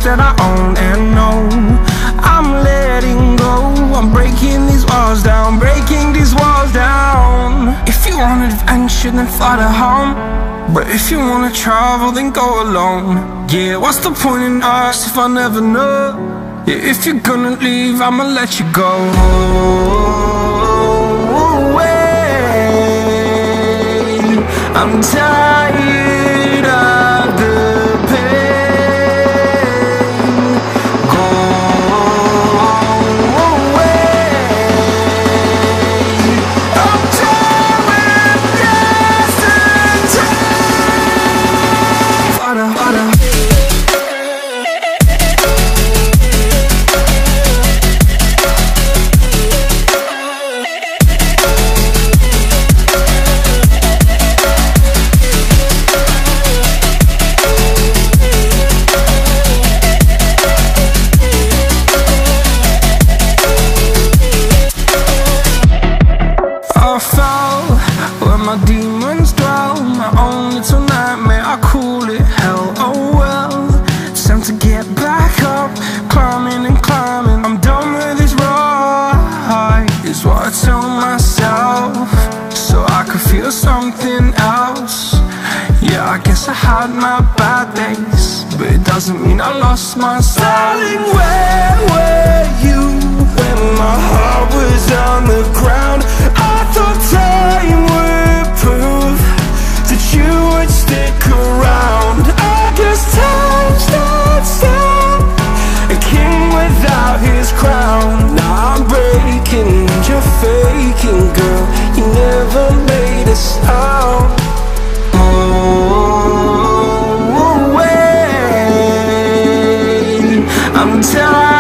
that I own and know. I'm letting go, I'm breaking these walls down, breaking these walls down. If you want adventure, then fly to home. But if you wanna travel, then go alone. Yeah, what's the point in us if I never know? Yeah, if you're gonna leave, I'ma let you go. I'm tired of the pain. Go away. I'm done with yesterday. Where my demons dwell, my own little nightmare, I call it hell. Oh well, it's time to get back up, climbing and climbing. I'm done with this ride, is what I tell myself, so I could feel something else. Yeah, I guess I had my bad days, but it doesn't mean I lost my style. Darling, where were you when my heart was on the ground? I thought time would prove that you would stick around. I guess time stood still, a king without his crown. Now I'm breaking and you're faking, girl, you never made a sound. Oh, wait, I'm tired